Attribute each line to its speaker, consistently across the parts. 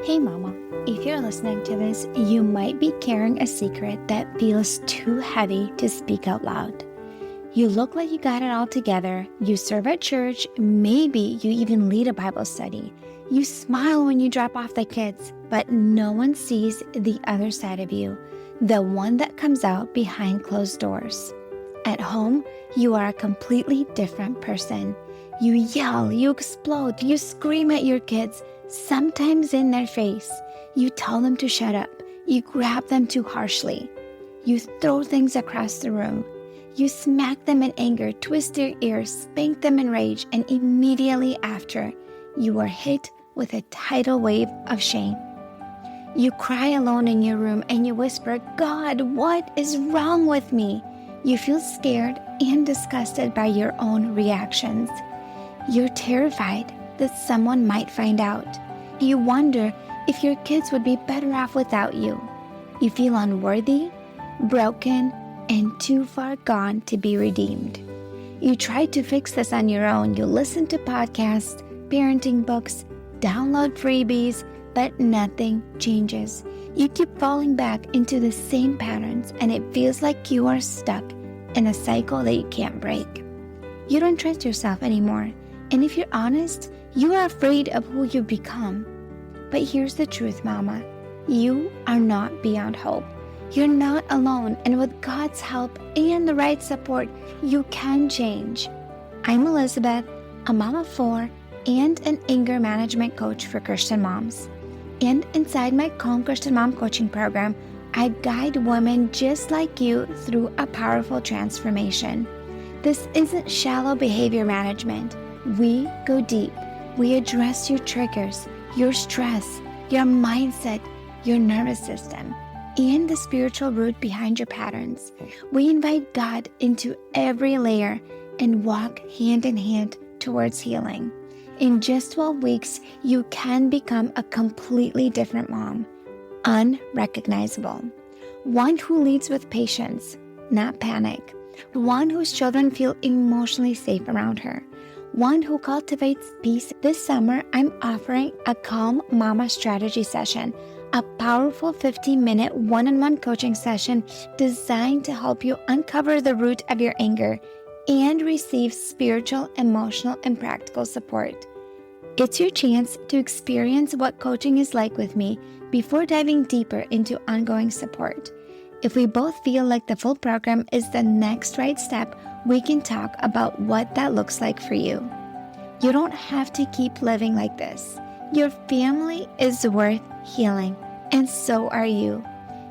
Speaker 1: Hey mama, if you're listening to this, you might be carrying a secret that feels too heavy to speak out loud. You look like you got it all together, you serve at church, maybe you even lead a Bible study. You smile when you drop off the kids, but no one sees the other side of you, the one that comes out behind closed doors. At home, you are a completely different person. You yell, you explode, you scream at your kids, sometimes in their face. You tell them to shut up. You grab them too harshly. You throw things across the room. You smack them in anger, twist their ears, spank them in rage, and immediately after, you are hit with a tidal wave of shame. You cry alone in your room and you whisper, "God, what is wrong with me?" You feel scared and disgusted by your own reactions. You're terrified that someone might find out. You wonder if your kids would be better off without you. You feel unworthy, broken, and too far gone to be redeemed. You try to fix this on your own. You listen to podcasts, parenting books, download freebies, but nothing changes. You keep falling back into the same patterns, and it feels like you are stuck in a cycle that you can't break. You don't trust yourself anymore, and if you're honest, you are afraid of who you become. But here's the truth, Mama. You are not beyond hope. You're not alone, and with God's help and the right support, you can change. I'm Elizabeth, a mom of 4 and an anger management coach for Christian moms. And inside my Calm Christian Mom coaching program, I guide women just like you through a powerful transformation. This isn't shallow behavior management. We go deep. We address your triggers, your stress, your mindset, your nervous system, and the spiritual root behind your patterns. We invite God into every layer and walk hand in hand towards healing. In just 12 weeks, you can become a completely different mom, unrecognizable. One who leads with patience, not panic. One whose children feel emotionally safe around her. One who cultivates peace. This summer, I'm offering a Calm Mama strategy session, a powerful 15-minute one-on-one coaching session designed to help you uncover the root of your anger and receive spiritual, emotional, and practical support. It's your chance to experience what coaching is like with me before diving deeper into ongoing support. If we both feel like the full program is the next right step, we can talk about what that looks like for you. You don't have to keep living like this. Your family is worth healing, and so are you.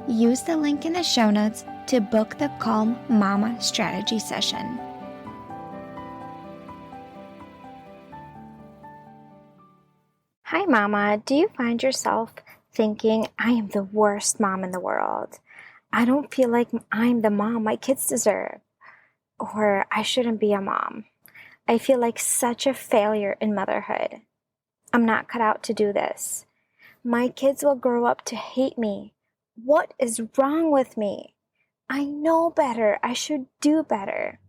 Speaker 1: Use the link in the show notes to book the Calm Mama strategy session. Hi, Mama. Do you find yourself thinking, "I am the worst mom in the world. I don't feel like I'm the mom my kids deserve," or "I shouldn't be a mom. I feel like such a failure in motherhood. I'm not cut out to do this. My kids will grow up to hate me. What is wrong with me? I know better. I should do better."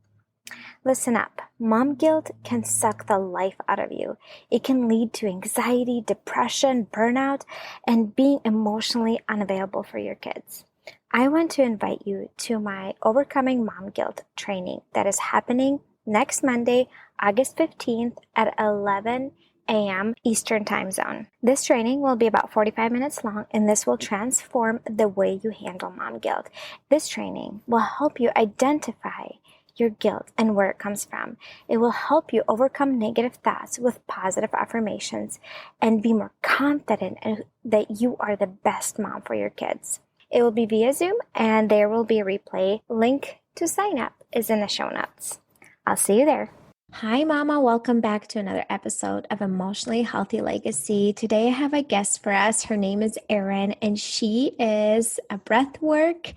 Speaker 1: Listen up. Mom guilt can suck the life out of you. It can lead to anxiety, depression, burnout, and being emotionally unavailable for your kids. I want to invite you to my Overcoming Mom Guilt training that is happening next Monday, August 15th at 11 a.m. Eastern Time Zone. This training will be about 45 minutes long, and this will transform the way you handle mom guilt. This training will help you identify your guilt and where it comes from. It will help you overcome negative thoughts with positive affirmations and be more confident that you are the best mom for your kids. It will be via Zoom, and there will be a replay. Link to sign up is in the show notes. I'll see you there. Hi, Mama. Welcome back to another episode of Emotionally Healthy Legacy. Today, I have a guest for us. Her name is Erin, and she is a breathwork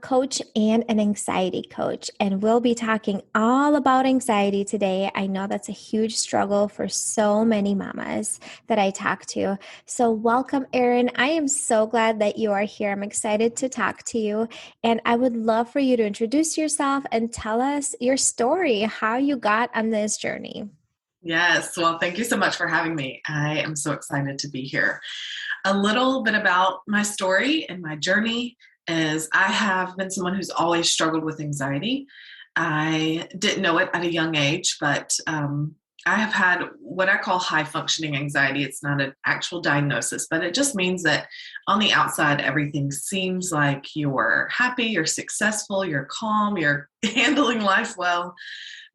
Speaker 1: coach and an anxiety coach. And we'll be talking all about anxiety today. I know that's a huge struggle for so many mamas that I talk to. So welcome, Erin. I am so glad that you are here. I'm excited to talk to you. And I would love for you to introduce yourself and tell us your story, how you got on this journey.
Speaker 2: Yes. Well, thank you so much for having me. I am so excited to be here. A little bit about my story and my journey is I have been someone who's always struggled with anxiety. I didn't know it at a young age, but I have had what I call high functioning anxiety. It's not an actual diagnosis, but it just means that on the outside, everything seems like you're happy, you're successful, you're calm, you're handling life well.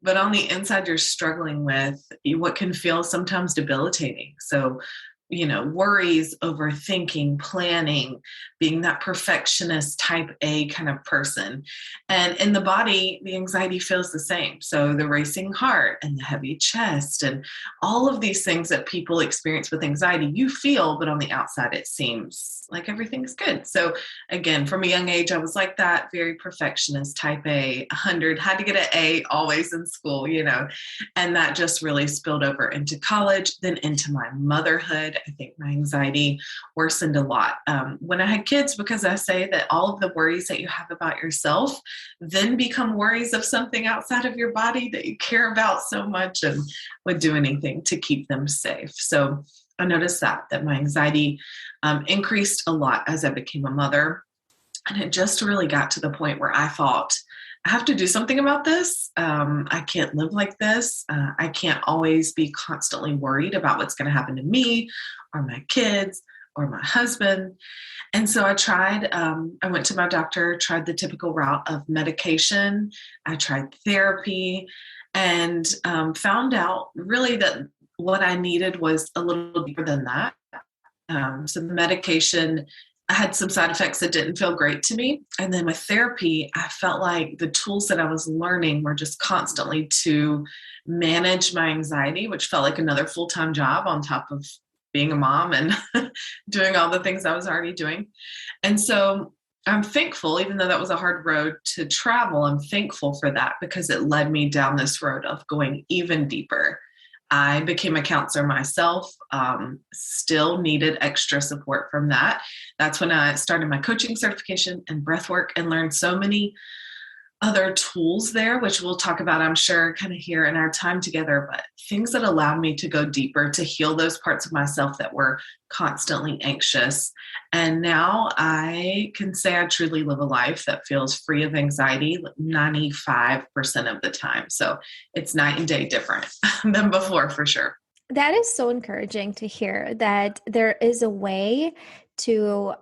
Speaker 2: But on the inside, you're struggling with what can feel sometimes debilitating. So, worries, overthinking, planning, being that perfectionist type A kind of person. And in the body, the anxiety feels the same. So the racing heart and the heavy chest and all of these things that people experience with anxiety, you feel, but on the outside, it seems like everything's good. So again, from a young age, I was like that, very perfectionist, type A, 100, had to get an A always in school. And that just really spilled over into college, then into my motherhood. I think my anxiety worsened a lot when I had kids, because I say that all of the worries that you have about yourself then become worries of something outside of your body that you care about so much and would do anything to keep them safe. So I noticed that my anxiety increased a lot as I became a mother. And it just really got to the point where I thought, I have to do something about this. I can't live like this. I can't always be constantly worried about what's going to happen to me or my kids or my husband. And so I tried, I went to my doctor, tried the typical route of medication. I tried therapy and found out really that what I needed was a little deeper than that. So the medication, I had some side effects that didn't feel great to me. And then with therapy, I felt like the tools that I was learning were just constantly to manage my anxiety, which felt like another full-time job on top of being a mom and doing all the things I was already doing. And so I'm thankful, even though that was a hard road to travel, I'm thankful for that because it led me down this road of going even deeper. I became a counselor myself, still needed extra support from that. That's when I started my coaching certification and breathwork and learned so many other tools there, which we'll talk about, I'm sure, kind of here in our time together, but things that allowed me to go deeper, to heal those parts of myself that were constantly anxious. And now I can say I truly live a life that feels free of anxiety 95% of the time. So it's night and day different than before, for sure.
Speaker 1: That is so encouraging to hear that there is a way to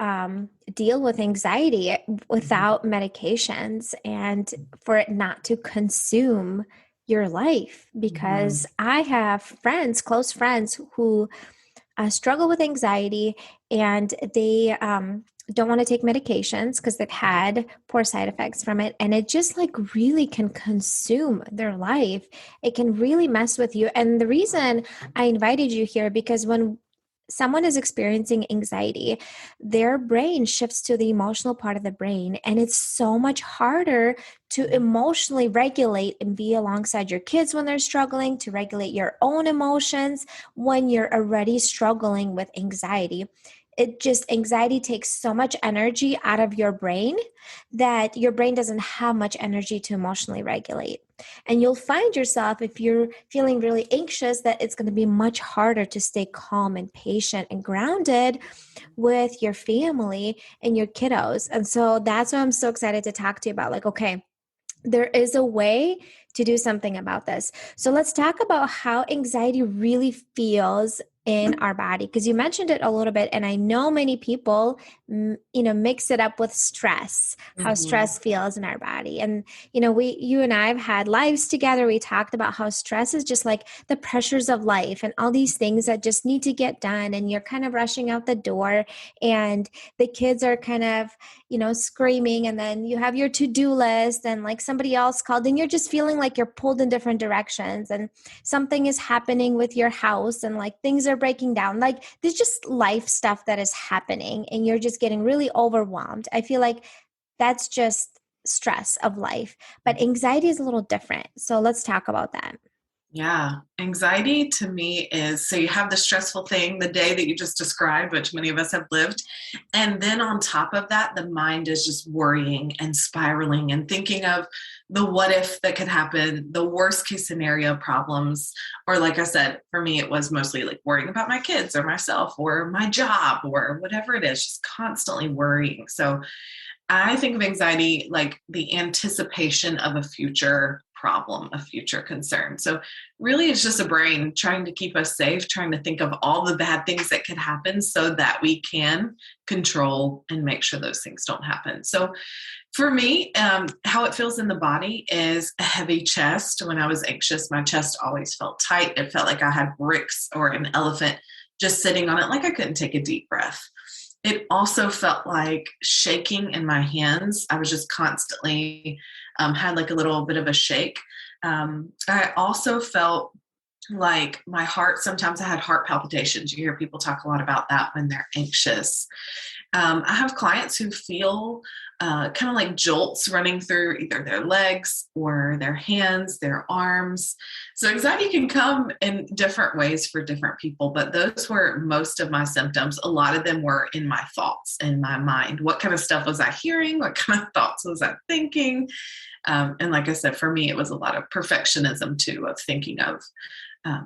Speaker 1: deal with anxiety without medications and for it not to consume your life.
Speaker 2: Mhm.
Speaker 1: Because I have friends, close friends, who struggle with anxiety and they don't want to take medications because they've had poor side effects from it. And it just like really can consume their life. It can really mess with you. And the reason I invited you here, because when someone is experiencing anxiety, their brain shifts to the emotional part of the brain. And it's so much harder to emotionally regulate and be alongside your kids when they're struggling, to regulate your own emotions when you're already struggling with anxiety. Anxiety takes so much energy out of your brain that your brain doesn't have much energy to emotionally regulate. And you'll find yourself, if you're feeling really anxious, that it's going to be much harder to stay calm and patient and grounded with your family and your kiddos. And so that's why I'm so excited to talk to you about, like, okay, there is a way to do something about this. So let's talk about how anxiety really feels in our body, because you mentioned it a little bit, and I know many people mix it up with stress, how
Speaker 2: Mhm.
Speaker 1: stress feels in our body. And you and I have had lives together. We talked about how stress is just like the pressures of life and all these things that just need to get done, and you're kind of rushing out the door, and the kids are kind of screaming, and then you have your to-do list, and like somebody else called, and you're just feeling like you're pulled in different directions, and something is happening with your house, and like things are breaking down. Like there's just life stuff that is happening, and you're just getting really overwhelmed. I feel like that's just stress of life, but anxiety is a little different. So let's talk about that.
Speaker 2: Yeah. Anxiety to me is, so you have the stressful thing, the day that you just described, which many of us have lived. And then on top of that, the mind is just worrying and spiraling and thinking of the what if that could happen, the worst case scenario problems. Or, like I said, for me, it was mostly like worrying about my kids or myself or my job or whatever it is, just constantly worrying. So I think of anxiety like the anticipation of a future problem, a future concern. So, really, it's just a brain trying to keep us safe, trying to think of all the bad things that could happen so that we can control and make sure those things don't happen. So, for me, how it feels in the body is a heavy chest. When I was anxious, my chest always felt tight. It felt like I had bricks or an elephant just sitting on it, like I couldn't take a deep breath. It also felt like shaking in my hands. I was just constantly had like a little bit of a shake. I also felt like my heart, sometimes I had heart palpitations. You hear people talk a lot about that when they're anxious. I have clients who feel kind of like jolts running through either their legs or their hands, their arms. So anxiety can come in different ways for different people, but those were most of my symptoms. A lot of them were in my thoughts, in my mind. What kind of stuff was I hearing? What kind of thoughts was I thinking? And like I said, for me, it was a lot of perfectionism too, of thinking of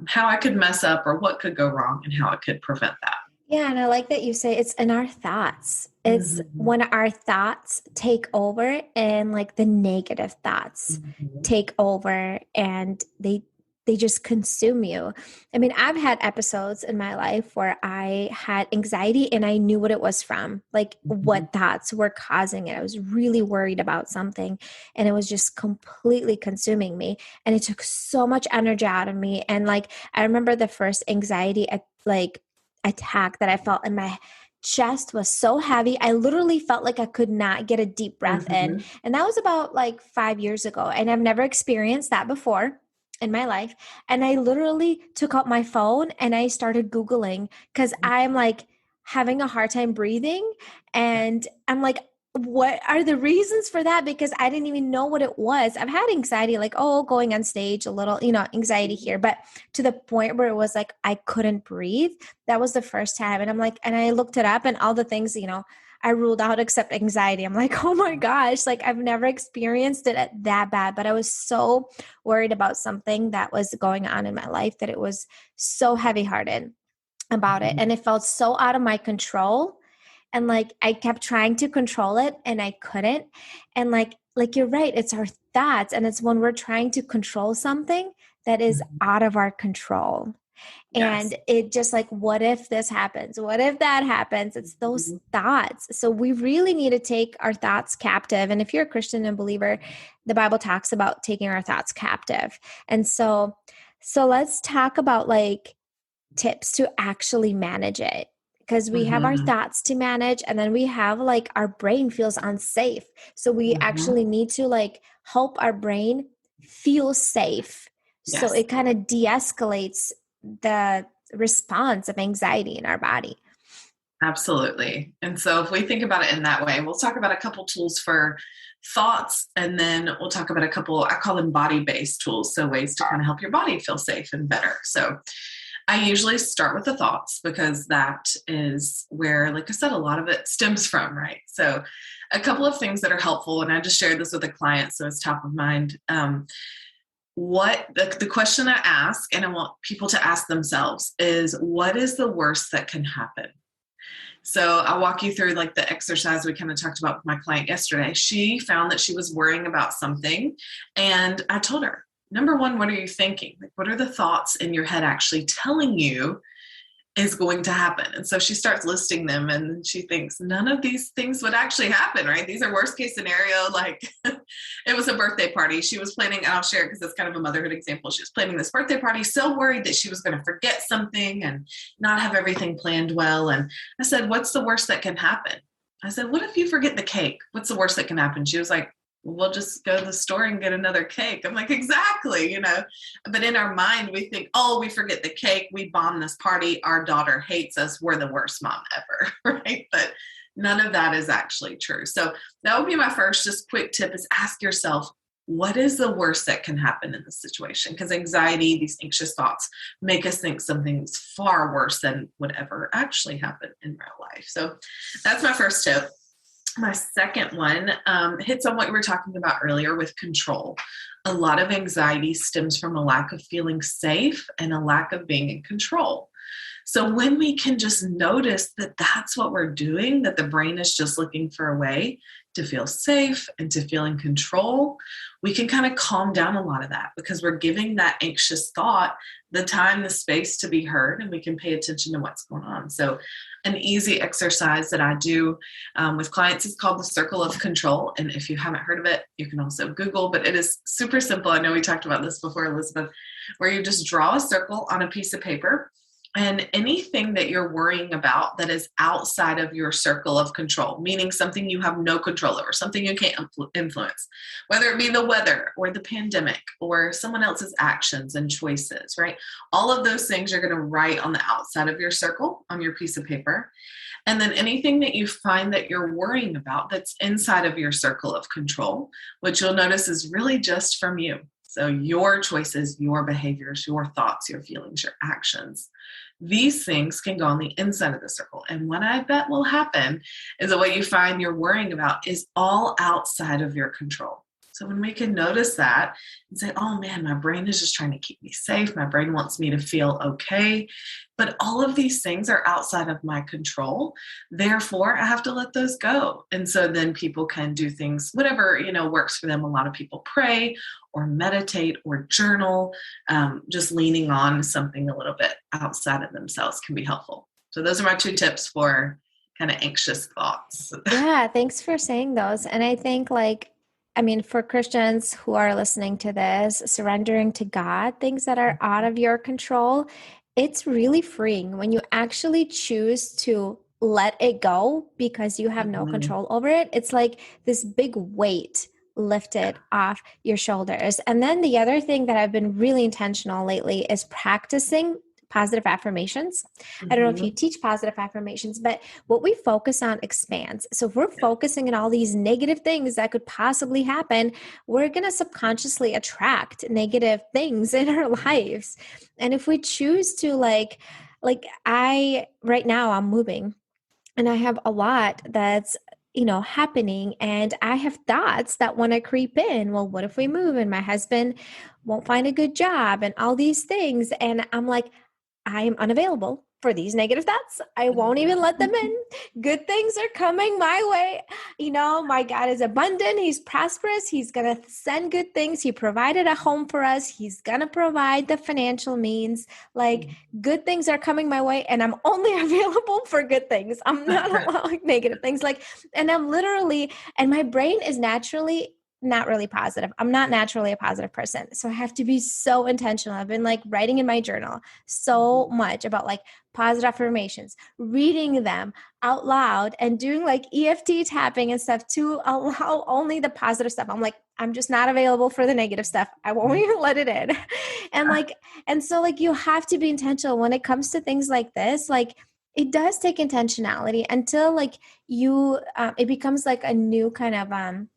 Speaker 2: how I could mess up or what could go wrong and how I could prevent that.
Speaker 1: Yeah, and I like that you say it's in our thoughts. It's
Speaker 2: Mhm.
Speaker 1: when our thoughts take over and like the negative thoughts
Speaker 2: Mhm.
Speaker 1: take over and they just consume you. I mean, I've had episodes in my life where I had anxiety and I knew what it was from, like
Speaker 2: Mhm.
Speaker 1: what thoughts were causing it. I was really worried about something and it was just completely consuming me. And it took so much energy out of me. And like I remember the first anxiety at like attack that I felt in my chest was so heavy. I literally felt like I could not get a deep breath in.
Speaker 2: Mhm.
Speaker 1: And that was about like 5 years ago. And I've never experienced that before in my life. And I literally took out my phone and I started Googling because I'm like having a hard time breathing.
Speaker 2: Yeah.
Speaker 1: And I'm like, what are the reasons for that? Because I didn't even know what it was. I've had anxiety, like, oh, going on stage, a little, anxiety here, but to the point where it was like I couldn't breathe. That was the first time. And I'm like, and I looked it up and all the things, I ruled out except anxiety. I'm like, oh my gosh, like I've never experienced it that bad, but I was so worried about something that was going on in my life that it was so heavy hearted about it.
Speaker 2: Mhm.
Speaker 1: And it felt so out of my control. And like I kept trying to control it and I couldn't. And like you're right, it's our thoughts. And it's when we're trying to control something that is
Speaker 2: Mhm.
Speaker 1: out of our control.
Speaker 2: Yes.
Speaker 1: And it just like, what if this happens? What if that happens? It's those
Speaker 2: Mhm.
Speaker 1: thoughts. So we really need to take our thoughts captive. And if you're a Christian and believer, the Bible talks about taking our thoughts captive. And so let's talk about like tips to actually manage it. Because we have our
Speaker 2: Mhm.
Speaker 1: thoughts to manage, and then we have like our brain feels unsafe. So we
Speaker 2: Mhm.
Speaker 1: actually need to like help our brain feel safe. So
Speaker 2: Yes.
Speaker 1: it kind of de escalates the response of anxiety in our body.
Speaker 2: Absolutely. And so if we think about it in that way, we'll talk about a couple tools for thoughts, and then we'll talk about a couple, I call them body-based tools, so ways to kind of help your body feel safe and better. So I usually start with the thoughts because that is where, like I said, a lot of it stems from, right? So a couple of things that are helpful, and I just shared this with a client, so it's top of mind. What the question I ask, and I want people to ask themselves, is what is the worst that can happen? So I'll walk you through like the exercise we kind of talked about with my client yesterday. She found that she was worrying about something. And I told her, number one, what are you thinking? Like, what are the thoughts in your head actually telling you is going to happen? And so she starts listing them and she thinks none of these things would actually happen, right? These are worst case scenario. Like it was a birthday party. She was planning, and I'll share it because it's kind of a motherhood example. She was planning this birthday party, so worried that she was going to forget something and not have everything planned well. And I said, what's the worst that can happen? I said, what if you forget the cake? What's the worst that can happen? She was like, we'll just go to the store and get another cake. I'm like, exactly, but in our mind, we think, oh, we forget the cake. We bomb this party. Our daughter hates us. We're the worst mom ever, right? But none of that is actually true. So that would be my first just quick tip is ask yourself, what is the worst that can happen in this situation? Because anxiety, these anxious thoughts, make us think something's far worse than would ever actually happen in real life. So that's my first tip. My second one hits on what we were talking about earlier with control. A lot of anxiety stems from a lack of feeling safe and a lack of being in control. So when we can just notice that that's what we're doing, that the brain is just looking for a way to feel safe and to feel in control, we can kind of calm down a lot of that because we're giving that anxious thought the time, the space to be heard, and we can pay attention to what's going on. So an easy exercise that I do with clients is called the circle of control. And if you haven't heard of it, you can also Google, but it is super simple. I know we talked about this before, Elizabeth, where you just draw a circle on a piece of paper. And anything that you're worrying about that is outside of your circle of control, meaning something you have no control over, something you can't influence, whether it be the weather or the pandemic or someone else's actions and choices, right? All of those things you're going to write on the outside of your circle on your piece of paper. And then anything that you find that you're worrying about that's inside of your circle of control, which you'll notice is really just from you. So your choices, your behaviors, your thoughts, your feelings, your actions, these things can go on the inside of the circle. And what I bet will happen is that what you find you're worrying about is all outside of your control. So when we can notice that and say, oh man, my brain is just trying to keep me safe. My brain wants me to feel okay. But all of these things are outside of my control. Therefore, I have to let those go. And so then people can do things, whatever, works for them. A lot of people pray or meditate or journal. Just leaning on something a little bit outside of themselves can be helpful. So those are my 2 tips for kind of anxious thoughts.
Speaker 1: Yeah, thanks for saying those. And I think for Christians who are listening to this, surrendering to God, things that are out of your control, it's really freeing when you actually choose to let it go because you have no control over it. It's like this big weight lifted off your shoulders. And then the other thing that I've been really intentional lately is practicing positive affirmations. I don't know if you teach positive affirmations, but what we focus on expands. So if we're focusing on all these negative things that could possibly happen, we're going to subconsciously attract negative things in our lives. And if we choose to right now I'm moving and I have a lot that's happening. And I have thoughts that want to creep in. Well, what if we move and my husband won't find a good job and all these things? And I'm like, I am unavailable for these negative thoughts. I won't even let them in. Good things are coming my way. My God is abundant. He's prosperous. He's going to send good things. He provided a home for us. He's going to provide the financial means. Good things are coming my way and I'm only available for good things. I'm not allowing negative things. And I'm literally, and my brain is naturally not really positive. I'm not naturally a positive person. So I have to be so intentional. I've been writing in my journal so much about positive affirmations, reading them out loud and doing EFT tapping and stuff to allow only the positive stuff. I'm just not available for the negative stuff. I won't even let it in. And so you have to be intentional when it comes to things like this. It does take intentionality until you, it becomes a new kind of,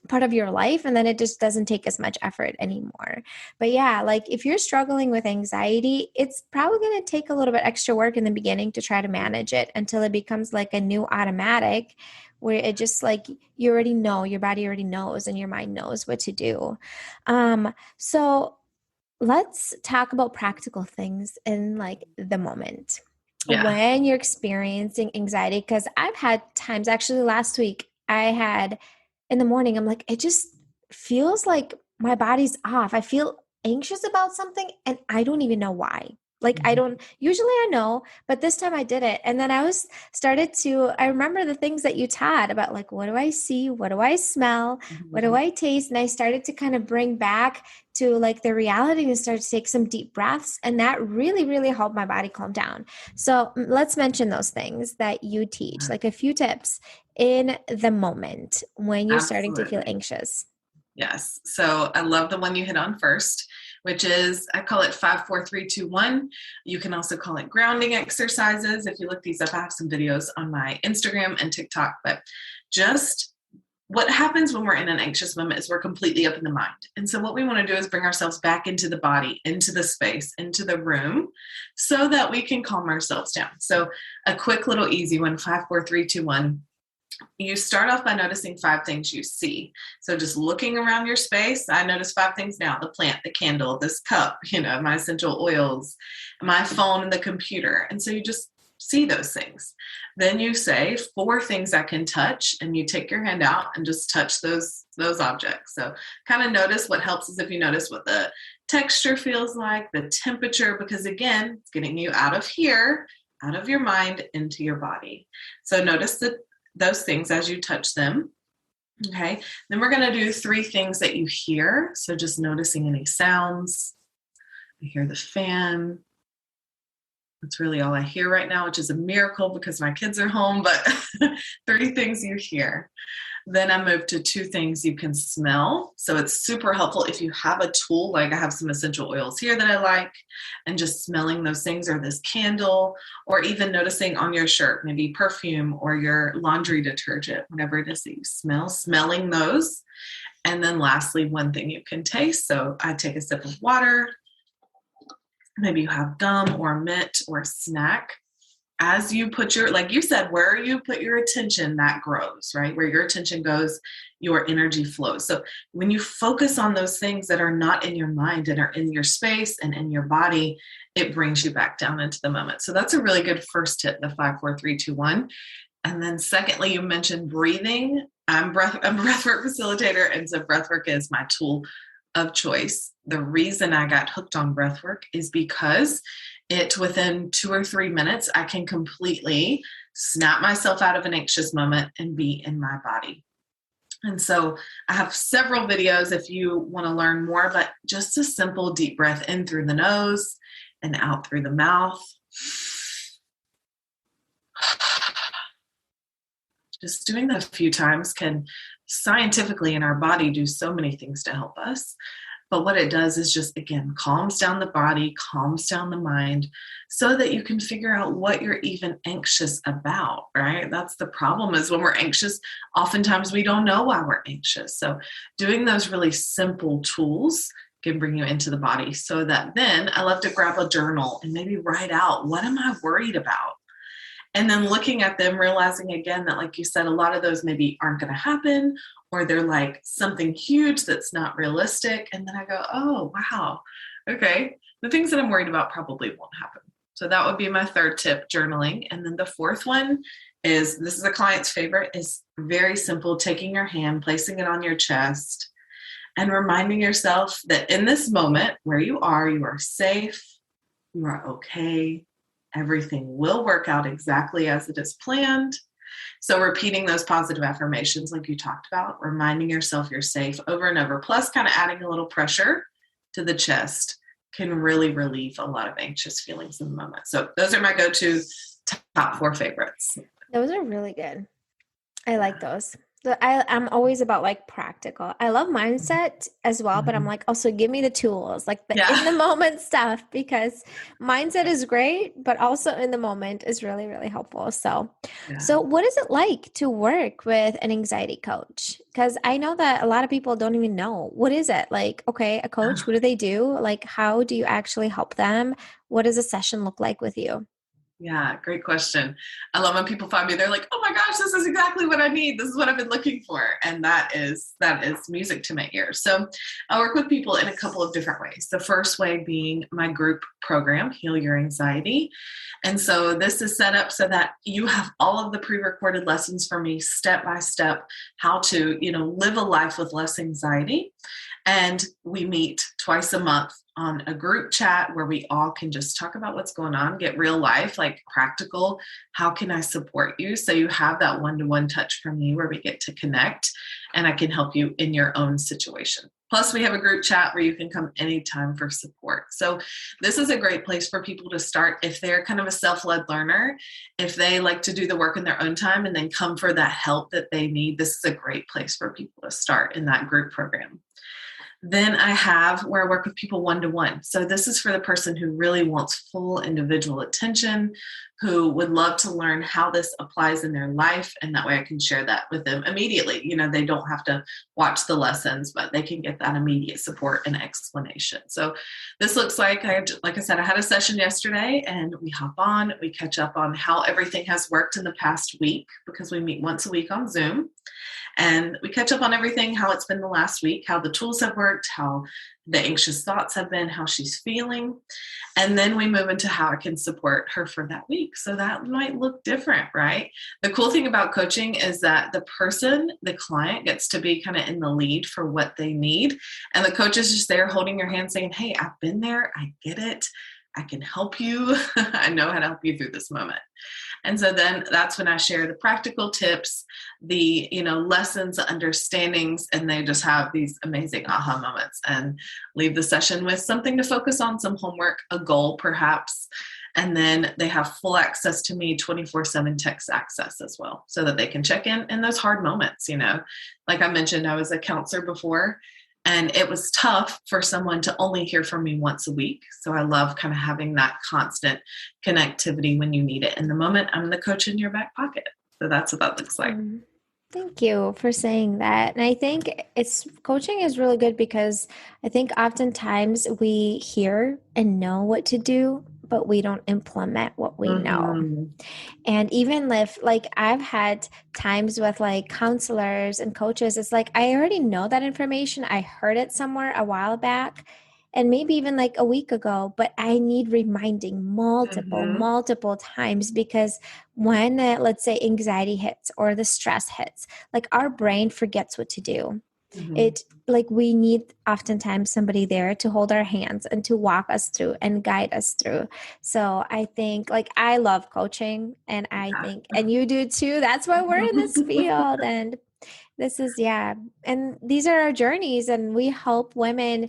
Speaker 1: part of your life. And then it just doesn't take as much effort anymore. But yeah, if you're struggling with anxiety, it's probably going to take a little bit extra work in the beginning to try to manage it until it becomes a new automatic where it just you already know, your body already knows and your mind knows what to do. So let's talk about practical things in the moment. Yeah. When you're experiencing anxiety, because I've had times, actually last week, I had in the morning, I'm it just feels like my body's off. I feel anxious about something and I don't even know why. Usually I know, but this time I did it. And then I remember the things that you taught about what do I see? What do I smell? What do I taste? And I started to kind of bring back to the reality and start to take some deep breaths. And that really, really helped my body calm down. So let's mention those things that you teach, a few tips in the moment when you're starting to feel anxious.
Speaker 2: Yes. So I love the one you hit on first, which is, I call it 5, 4, 3, 2, 1. You can also call it grounding exercises. If you look these up, I have some videos on my Instagram and TikTok, but just what happens when we're in an anxious moment is we're completely up in the mind. And so what we want to do is bring ourselves back into the body, into the space, into the room, so that we can calm ourselves down. So a quick little easy one, 5, 4, 3, 2, 1. You start off by noticing 5 things you see. So just looking around your space, I notice 5 things now: the plant, the candle, this cup, my essential oils, my phone, and the computer. And so you just see those things. Then you say 4 things I can touch, and you take your hand out and just touch those objects. So kind of notice. What helps is if you notice what the texture feels like, the temperature, because again, it's getting you out of here, out of your mind, into your body. So notice those things as you touch them. Okay. Then we're going to do 3 things that you hear. So just noticing any sounds. I hear the fan. That's really all I hear right now, which is a miracle because my kids are home, but 3 things you hear. Then I move to 2 things you can smell. So it's super helpful if you have a tool, like I have some essential oils here that I like, and just smelling those things, or this candle, or even noticing on your shirt, maybe perfume or your laundry detergent, whatever it is that you smell, smelling those. And then lastly, 1 thing you can taste. So I take a sip of water. Maybe you have gum or mint or a snack. As you put like you said, where you put your attention, that grows, right? Where your attention goes, your energy flows. So when you focus on those things that are not in your mind and are in your space and in your body, it brings you back down into the moment. So that's a really good first tip, the 5, 4, 3, 2, 1. And then secondly, you mentioned breathing. I'm a breathwork facilitator, and so breathwork is my tool of choice. The reason I got hooked on breathwork is because within 2 or 3 minutes, I can completely snap myself out of an anxious moment and be in my body. And so I have several videos if you want to learn more, but just a simple deep breath in through the nose and out through the mouth. Just doing that a few times can scientifically in our body do so many things to help us. But what it does is just, again, calms down the body, calms down the mind, so that you can figure out what you're even anxious about, right? That's the problem, is when we're anxious, oftentimes we don't know why we're anxious. So doing those really simple tools can bring you into the body, so that then I love to grab a journal and maybe write out, what am I worried about? And then looking at them, realizing again that, like you said, a lot of those maybe aren't going to happen, or they're like something huge that's not realistic. And then I go, oh, wow. Okay. The things that I'm worried about probably won't happen. So that would be my 3rd tip, journaling. And then the 4th one is, this is a client's favorite, is very simple, taking your hand, placing it on your chest, and reminding yourself that in this moment where you are safe, you are okay. Everything will work out exactly as it is planned. So repeating those positive affirmations like you talked about, reminding yourself you're safe over and over, plus kind of adding a little pressure to the chest, can really relieve a lot of anxious feelings in the moment. So those are my go-to top 4 favorites.
Speaker 1: Those are really good. I like those. I'm always about like practical. I love mindset as well, but I'm like, also give me the tools, like the in the moment stuff, because mindset is great, but also in the moment is really, really helpful. So what is it like to work with an anxiety coach? Because I know that a lot of people don't even know. What is it? Like, okay, a coach, what do they do? Like, how do you actually help them? What does a session look like with you?
Speaker 2: Yeah, great question. I love when people find me, they're like, oh my gosh, this is exactly what I need. This is what I've been looking for. And that is music to my ears. So I work with people in a couple of different ways. The first way being my group program, Heal Your Anxiety. And so this is set up so that you have all of the pre-recorded lessons from me, step by step, how to, live a life with less anxiety. And we meet twice a month on a group chat where we all can just talk about what's going on, get real life, like practical. How can I support you? So you have that one-to-one touch from me where we get to connect, and I can help you in your own situation. Plus, we have a group chat where you can come anytime for support. So this is a great place for people to start if they're kind of a self-led learner, if they like to do the work in their own time and then come for that help that they need. This is a great place for people to start in that group program. Then I have where I work with people one-to-one. So this is for the person who really wants full individual attention, who would love to learn how this applies in their life. And that way I can share that with them immediately. They don't have to watch the lessons, but they can get that immediate support and explanation. So this looks like I said, I had a session yesterday, and we hop on, we catch up on how everything has worked in the past week, because we meet once a week on Zoom. And we catch up on everything, how it's been the last week, how the tools have worked, how the anxious thoughts have been, how she's feeling. And then we move into how I can support her for that week. So that might look different, right? The cool thing about coaching is that the client gets to be kind of in the lead for what they need. And the coach is just there holding your hand saying, hey, I've been there. I get it. I can help you. I know how to help you through this moment. And so then that's when I share the practical tips, the, lessons, understandings, and they just have these amazing aha moments and leave the session with something to focus on, some homework, a goal perhaps. And then they have full access to me, 24/7 text access as well, so that they can check in those hard moments. Like I mentioned, I was a counselor before, and it was tough for someone to only hear from me once a week. So I love kind of having that constant connectivity when you need it. In the moment, I'm the coach in your back pocket. So that's what that looks like.
Speaker 1: Thank you for saying that. And I think coaching is really good, because I think oftentimes we hear and know what to do, but we don't implement what we know. And even if, I've had times with counselors and coaches, it's like, I already know that information. I heard it somewhere a while back, and maybe even a week ago, but I need reminding multiple times, because when, let's say, anxiety hits or the stress hits, our brain forgets what to do. We need oftentimes somebody there to hold our hands and to walk us through and guide us through. So I think I love coaching, and I think, and you do too. That's why we're in this field. And this is, and these are our journeys, and we help women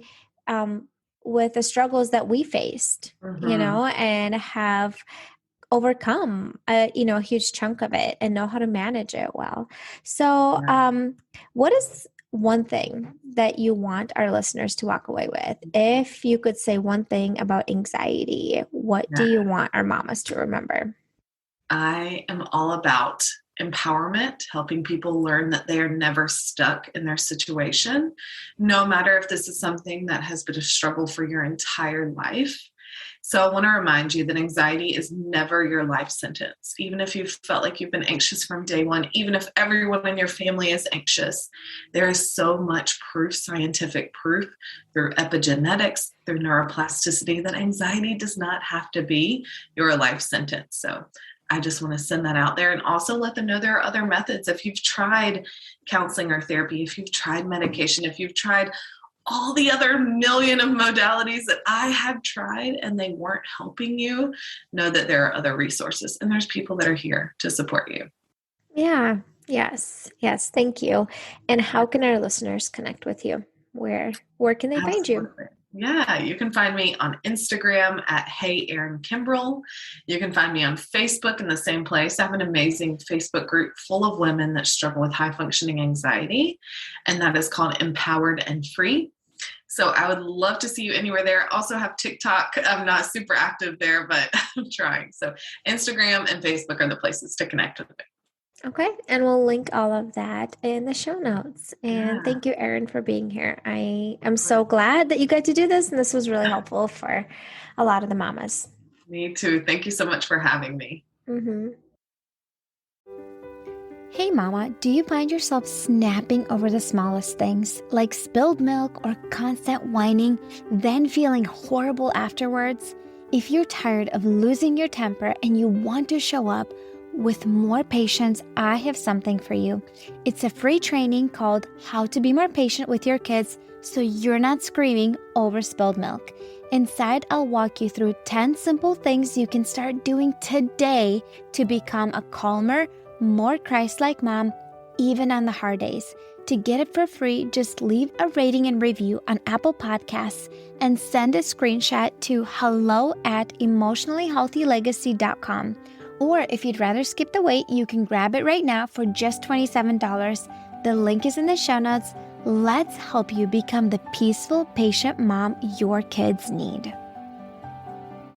Speaker 1: with the struggles that we faced, and have overcome a huge chunk of it and know how to manage it well. So what is one thing that you want our listeners to walk away with? If you could say one thing about anxiety, what do you want our mamas to remember?
Speaker 2: I am all about empowerment, helping people learn that they are never stuck in their situation, no matter if this is something that has been a struggle for your entire life. So I want to remind you that anxiety is never your life sentence. Even if you've felt like you've been anxious from day one, even if everyone in your family is anxious, there is so much proof, scientific proof, through epigenetics, through neuroplasticity, that anxiety does not have to be your life sentence. So I just want to send that out there, and also let them know there are other methods. If you've tried counseling or therapy, if you've tried medication, if you've tried all the other million of modalities that I have tried and they weren't helping you, know that there are other resources, and there's people that are here to support you.
Speaker 1: Yeah. Yes. Thank you. And how can our listeners connect with you? Where can they find you?
Speaker 2: Yeah, you can find me on Instagram at Hey Erin Kimbrell. You can find me on Facebook in the same place. I have an amazing Facebook group full of women that struggle with high functioning anxiety, and that is called Empowered and Free. So I would love to see you anywhere there. I also have TikTok. I'm not super active there, but I'm trying. So Instagram and Facebook are the places to connect with me.
Speaker 1: Okay. And we'll link all of that in the show notes. And thank you, Erin, for being here. I am so glad that you got to do this. And this was really helpful for a lot of the mamas.
Speaker 2: Me too. Thank you so much for having me.
Speaker 1: Hey, mama, do you find yourself snapping over the smallest things, like spilled milk or constant whining, then feeling horrible afterwards? If you're tired of losing your temper and you want to show up with more patience, I have something for you. It's a free training called How to Be More Patient with Your Kids, so you're not screaming over spilled milk. Inside, I'll walk you through 10 simple things you can start doing today to become a calmer, more Christ-like mom, even on the hard days. To get it for free, just leave a rating and review on Apple Podcasts and send a screenshot to hello@emotionallyhealthylegacy.com. Or if you'd rather skip the wait, you can grab it right now for just $27. The link is in the show notes. Let's help you become the peaceful, patient mom your kids need.